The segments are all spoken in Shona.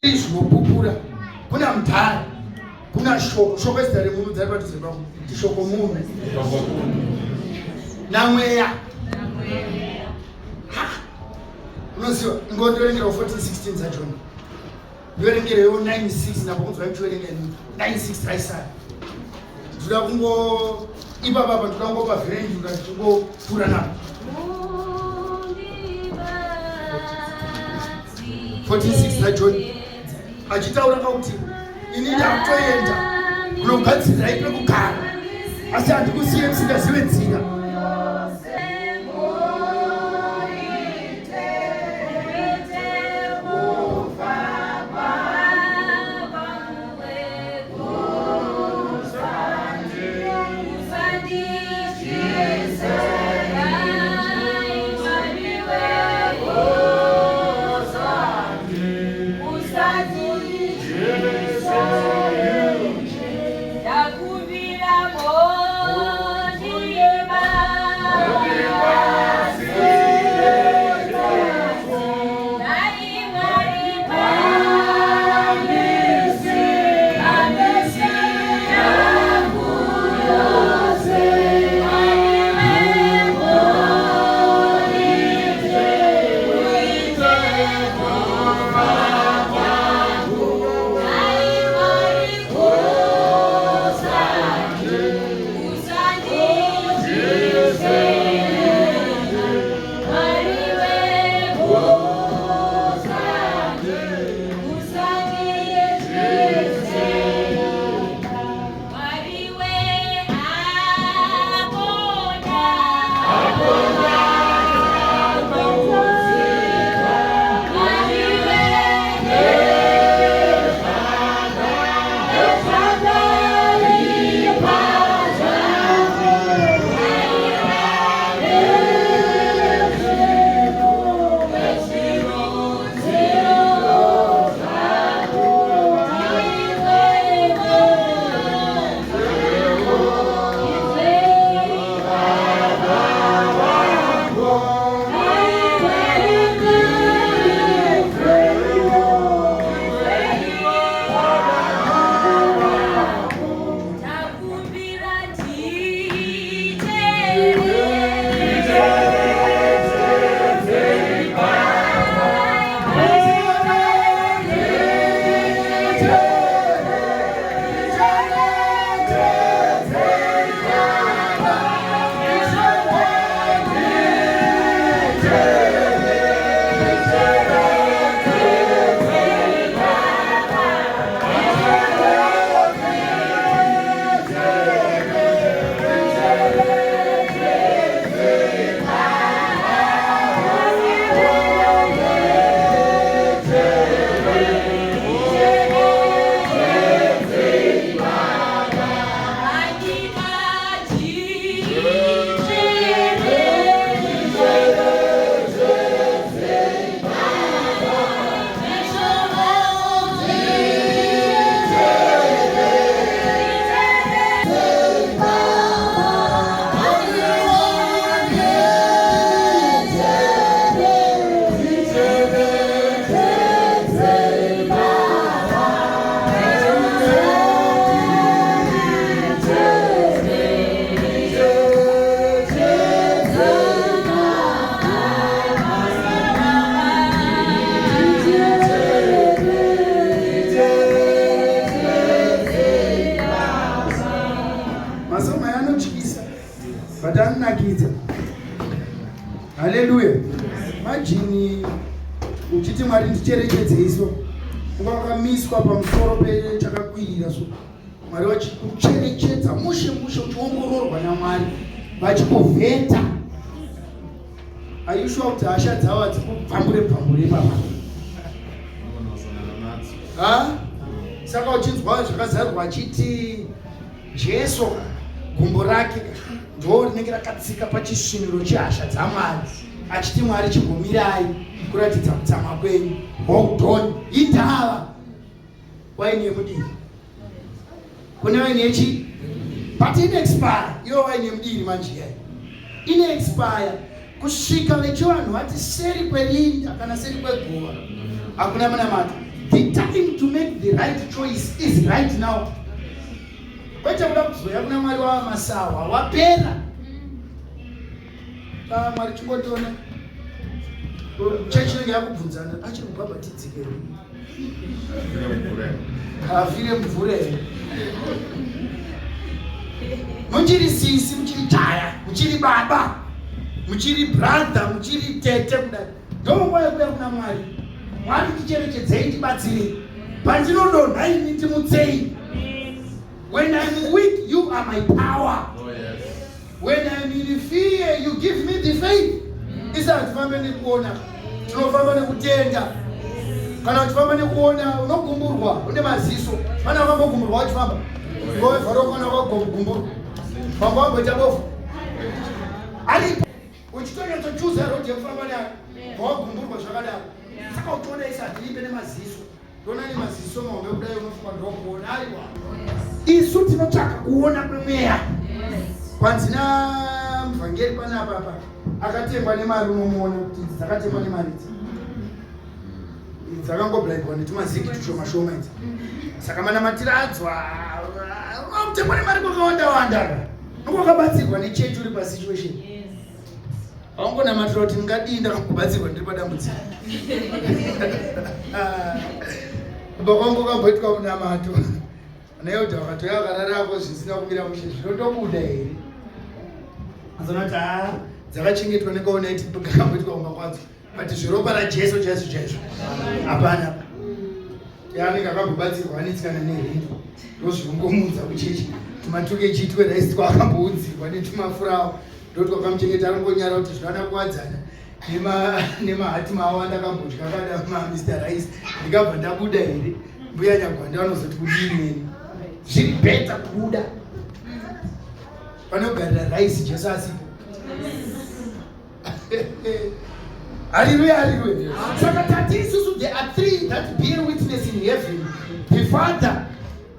Izvinopupura kuna mudhara, kuna shoko ezita remunhu dzari padhuze pangu kuti shoko munhu namweya. Unoziva ngondiverengera 14:16 dzachona, ndiverengerewo 9:6 napo kunzwa ndichiverenga 9:6 raisara. Ndoda kungo ipapa ndoda kungopa vhenjuka ndichingopfuura napo 14:6 dzachona achitaura kuti ini ndakutoenda kunogadzirirai pekugara, asi handikusiye musingazive nzira. Haleluya. Imagine uchiti Mwari ndicherechedze iso wakamiswa pamusoro pechakakwirira so Mwari vachikucherechedza mushe uchiongororwa naMwari vachikovheta. Are you sure kuti hasha dzavo hadzikubvambure papa? Saka uchinzwa zvakazarwa achiti Jesu gumbo rake ndo rinenge rakatsika pachisviniro chehasha dzaMwari achiti Mwari chimbomirai kuratidza kutsamwa kwenyu. Hold on, indava waini yemudiri kune waini yechi but ine expire. Iyo waini yemudiri manje ine expire kusvika vechivanhu vati seri kwelinda kana seri kweguva hakuna munamata. The time to make the right choice is right now. Kwete kuda kuzoya kuna Mwari wa masawa wapera. Mwari chingotona. Chechi yakubvunzana achiri kubhabhatidzike. Afire mvure. Muchiri sisi, muchiri jaya, muchiri baba, muchiri brother, muchiri tete kudai. Ndongo yekuya kuna Mwari. Mwari ticherechedzei tibatsire. Pandinodonha ini timutsei. When I'm weak, you are my power. Oh, yes. When I'm in fear, you give me the faith. Isa tifambe nekuona, tinofamba nekutenga. Kana tifamba nekuona, unogumburwa, une maziso. Mana wamba gumburwa wachifamba. Ngowe faro kana wagumburwa. Wamba wamba chabofu. Ali, uchitonya tochuza rote mfamba na wagumburwa shakada. Saka utona isa tilipe ne maziso. Dona ni maziso maombe kudayo unofuma ndrokuona aiwa. Isu tinotaka kuona kwemweya. Kwanzina mvangeri panapa apa akatengwa nemari unomuona kuti dzakatengwa nemari idzi dzakangoblaikwa netumaziki tushoma idzi. Saka manamatira adzo unotengwa nemari kwakawanda ndokwakabatsirwa nechechi uri pasituation. Aungonamatira kuti ndingadii ndakambobatsirwa ndiri padambudziko. Bakwangu kamboitwa kunamato nayoti wakatoya kararako zvisina kumira mushe zvinotobuda here. Azonati dzakachengetwa nekaonaiti kakamboitwa kunga kwadzo but zviropa rajesu chaizvo hapana. Yanenge akambobatsirwa anetsikana nehindu ndozvirongomudza kuchechi tumatuke chitwe raisi twakamboudzirwa netumafurawo ndoti kwakamuchengeta arongonyara kuti zvinoda kuwadzana nemahati mawo andakambodya kada Mr. Rice ndikabva ndabuda here. Mbuya Nyagwanda vanozoti kudini zviri beta kubuda panogarira raisi Jesu asipo. Hallelujah, hallelujah. Saka tati isusu, there are three that bear witness in heaven: the Father,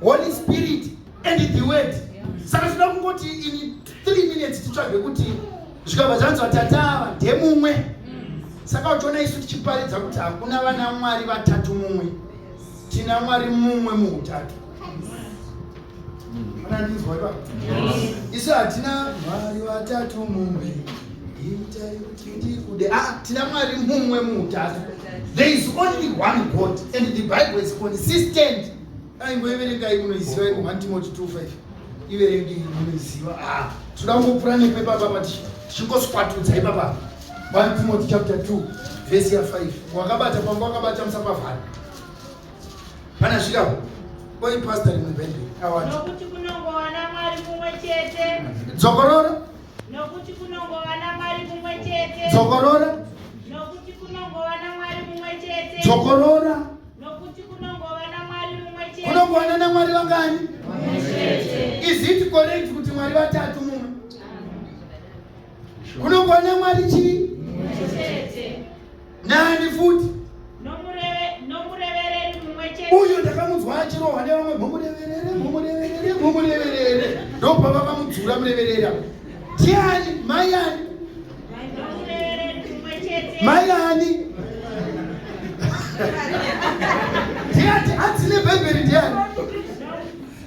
Holy Spirit, and the Word. Saka tinoda kungoti in 3 minutes titsvage kuti zvikabva zvanzi vatata ndemumwe. Saka uchiona isu tichiparidza kuti hakuna vana Mwari vatatu mumwe, tina Mwari mumwe muutatu. Manandinzwa ipa? Isu hatina Mwari vatatu mumwe, itai kuti ndikude. Tina Mwari mumwe muutatu. There is only one God and the Bible is consistent. Aingoiverengai munoiziva 1 Timothy 2:5. Iverengei munoiziva. Toda kungopura nepepa papa tichingoswatudza ipapa. 1 Timothy chapter 2 verse 5. Wakabata pangu wakabata musapavhara. Pana zvikapo. Koi pastor in the Bible. Awati. Nokuti kunongowana Mwari mumwe chete. Dzokorora. Nokuti kunongowana Mwari mumwe chete. Dzokorora. Nokuti kunongowana Mwari mumwe chete. Dzokorora. Nokuti kunongowana Mwari mumwe chete. Kunongowana na Mwari vangani? Mumwe chete. Is it correct kuti Mwari vatatu mumwe? Kunongowana Mwari chi? Mumwe chete. Nani futi? Nomurevereri mumwe chete. Uyo ndakamudzwa achirohwa nevamwe mumureverere. Ndobva vakamudzura mureverera. Tiani? Mai ani? Nomurevereri mumwe chete. Mai ani? Tiati atsine Bhebheri ndiani?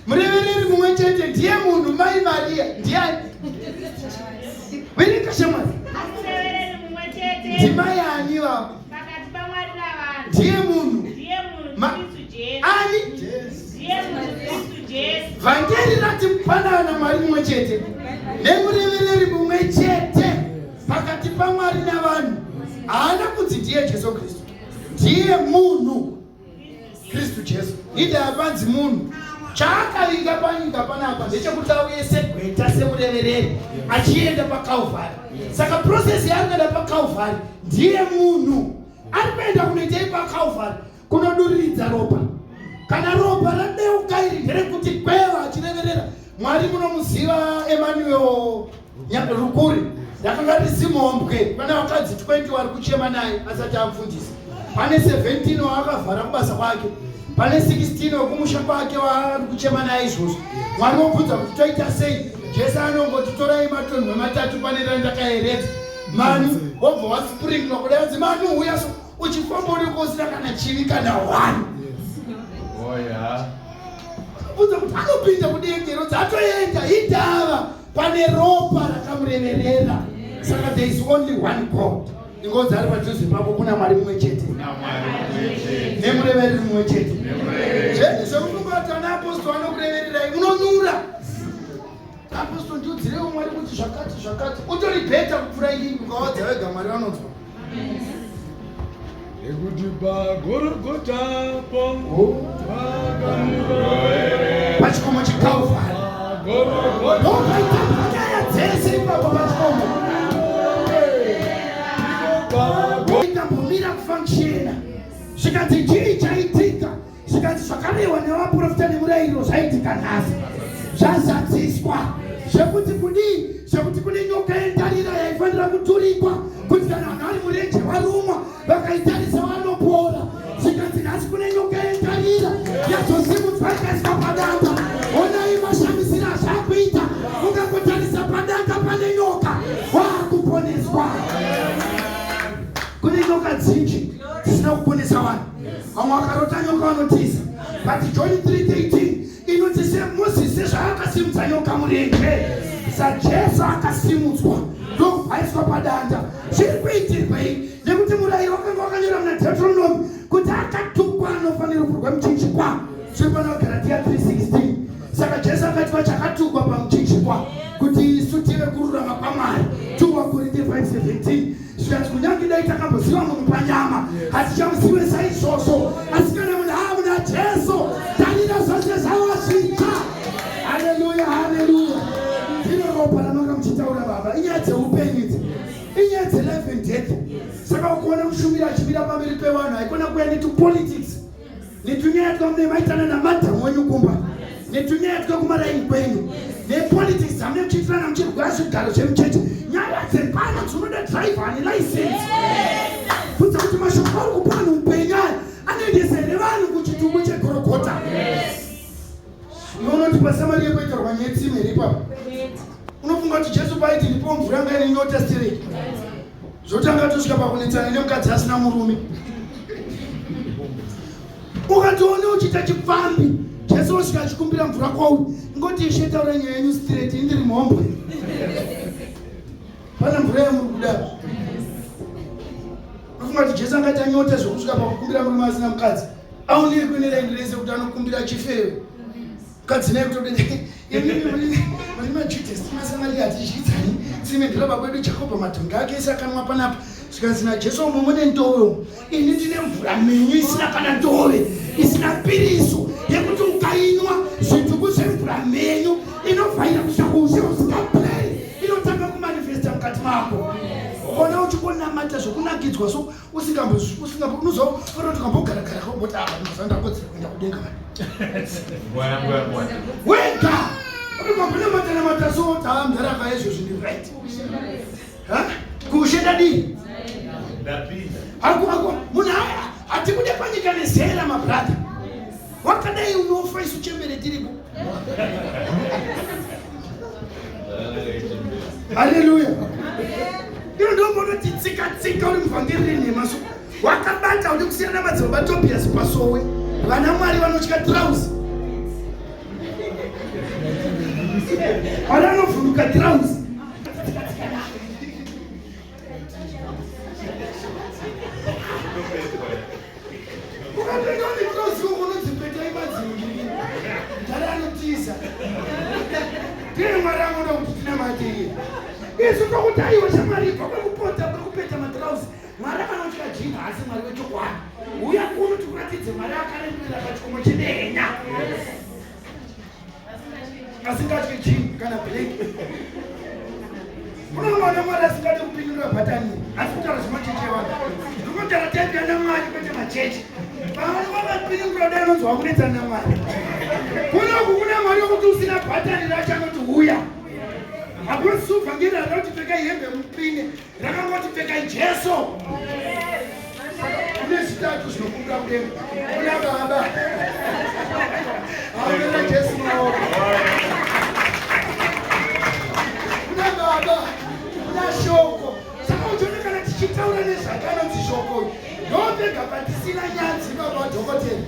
Murevereri mumwe chete ndiye munhu. Mai Maria ndiani? Verenga shamwari. Nomurevereri mumwe chete. Ndimai ani vavo? Pakati paMwari navanhu. Ndiye munhu. Ndiye munhu Kristu Jesu. Ani? Ndiye munhu Kristu Jesu. Vhangeri rati mupanana Mwari mumwe chete nemurevereri mumwe chete pakati paMwari navanhu. Haana kunzi ndiye Jesu Kristu, ndiye munhu Kristu Jesu. Ide hapanzi munhu. Chaakavinga panyika panapa ndechekuti auye segweta semurevereri achienda paKalvari. Saka process yaanoenda paKalvari ndiye munhu. Ari kuenda kunoitei paKalvari kunoduridza ropa. Kana ropa radeuka iri nderekuti kweva achireverera Mwari munomuziva Emmanuel Rukuri. Rakanga risimuombwe pana vakadzi 20 vari kuchema naye asati amufundisa. Pane 17 waakavhara kubasa kwake, pane 16 wekumusha kwake waari kuchema naye izvozvo. Mwari wobvunza kuti toita sei? Jesu anongoti torai matonhwe matatu pane randakaeredza manu, wobva waspringlwa kudainzi manu uya uchifamba uri kusina kana chivi kana 1. anopinda kudengero dzatoenda idhava pane ropa rakamureverera. Saka there is only one God. Ingozi ari padhuze pako kuna Mwari mumwe chete nemurevereri mumwe chete. Zvekungoti ana apostoli anokurevererai munonyura. Apostoli ndiudzirewo Mwari kuti zvakati utori bheta kupfuura inini ukawadza wega Mwari vanonzwa. Ekuti pagorogota pachikomo cheKalvari ndopaita dzese ipapo pachikomo ikambomira kufanshena zvikati chii chaitika, zvikati zvakarehwa nevaprofita nemurayiro zvaitika nhasi zvazadziswa. Zvekuti kudii? Zvekuti kune nyoka yendarira yaifanira kuturikwa kuti kana vanhu vari murenje varumwa vakaitarisa vanopora. Zvikati nhasi kune nyoka yendarira yazosimudzwa ikaiswa padanga. Onai mashamisiro azvakuita, ukangotarisa padanga pane nyoka waakuponeswa. Kune nyoka dzinji dzisina kuponesa vanhu. Vamwe vakarota nyoka vanotiza, but John 3:18 inotise Mozisi zvaakasimudza nyoka murenje, saJesu akasimudzwa ndokubvaiswa padanda. Zviri kuitirwei? Nekuti murayiro wakanga wakanyora muna Deuteronomy kuti akatukwa anofanira kurwa muchinjikwa. Zviri pana Galatia 3:16. Saka Jesu akati vachakatukwa pamuchinjikwa kuti isu tive kururama kwaMwari. 2 Korinthe 5:17. Zvikati kunyange dai takamboziva munhu panyama hatichamuzive saizvozvo, asi kana munhu aamuna Jesu tarira zvose zvavasvika. Haleluya, haleluya. Ndiro ropa ramanga muchitaura Baba, inyaya dzeupenyu idzi, inyaya dze-life and death. Saka ukuona mushumiri achimira pamberi pevanhu haikona kuya netupolitics netunyaya twamunenge maitana namadhamu wenyu kumba netunyaya twekumaraini kwenyu nepolitics dzamunenge muchiitirana muchirwara zvigaro zvemuchechi. Nyaya dzepano dzinoda driver ane license kudza kuti mashoko ari kupa vanhu upenyu aya anoendesa here vanhu kuchitumbu chegorogota. Unoona kuti pasamari yekoitarwa nyetsime iri ipapo, unofunga kuti Jesu paiti ndipo mvura yanga ine nyota straight, zvotanga tosvika pakunetsana nemukadzi asina murume. Ukatoone uchiita chipfambi, Jesu osvika achikumbira mvura kwauri, ingoti Ishe taura nyaya yenyu straight, indiri mhombwe. Pana mvura yamuri kuda. Unofunga kuti Jesu angati anyota zvokusvika pakukumbira murume asina mukadzi aoniri kuenera indi rese kuti anokumbira chifeyo. Mukadzi naye kutodei muri maJudhasi timasamari hatichidzani tsimendera baba wedu Jakobho matongo ake ese akamwa panapa. Zvikanzi naJesu umo mune ndove, ini ndine mvura menyu isina kana ndove, isina piriso yekuti ukainwa zvitubu zvemvura menyu inovhaira kusvika kuushe usingaperi, inotanga kumanifesta mukati mako. Kona uchikonamata zvokunakidzwa so unozofanira tukambogara-gara kauboti apa ndozvandakodzera kuenda kudenga wega ukambonamatana so taamdaraka izvo zvindi right kushenda dii munhu aya hatikude panyika nezera mabratha. Wakadai unofa isu chembere tiripo. Haleluya. Ino ndo mbonoti tsika uri muvhangeri renhema so wakabata uri kusiyana namadzibaba Tobias pasowe. Vana Mwari vanotya trousi. Vana vanovhunduka trousi. Ukapinda uri trousi unozipeta imadzimbi. Ndari anotiza. Ndiye Mwari anoda kuti tinamate. Yesu tokutaiwa shamwari kwakupota kwakupeta matrausi. Mwari akanotya jini asi Mwari wechokwadi. Uya kuno tikuratidze Mwari akarembera pachikomo chedehenya. Asingatyi jini kana bheki. Unomwana Mwari asingati kupindura bhatani. Asi kutaura zvemachechi evanhu. Ndikutara taipi yana Mwari kwete machechi. Pamwe vakapindura dai anonzwa wakunetsana naMwari. Kunoku kuna Mwari wokuti usina bhatani racho anoti uya. Hakusi uvhangeri rakati pfekai hembe mupine, rakangoti pfekai Jesu. Kune zvitatu zvinobuda kudenga. Kuna Baba. Hamera Jesu maoko. Kuna Baba. Kuna shoko. Saka uchiona kana tichitaura nezvakanonzi shoko. Ndopega patisina nyanzi baba dhokotera.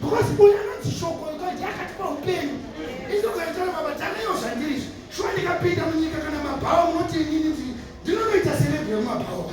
Because uya anonzi shoko yakatipa upenyu indokaitara baba takayozvandirizvi shuwa ndikapinda munyika kana mabhawa munoti inini ndinonoita serebhi yemumabhawa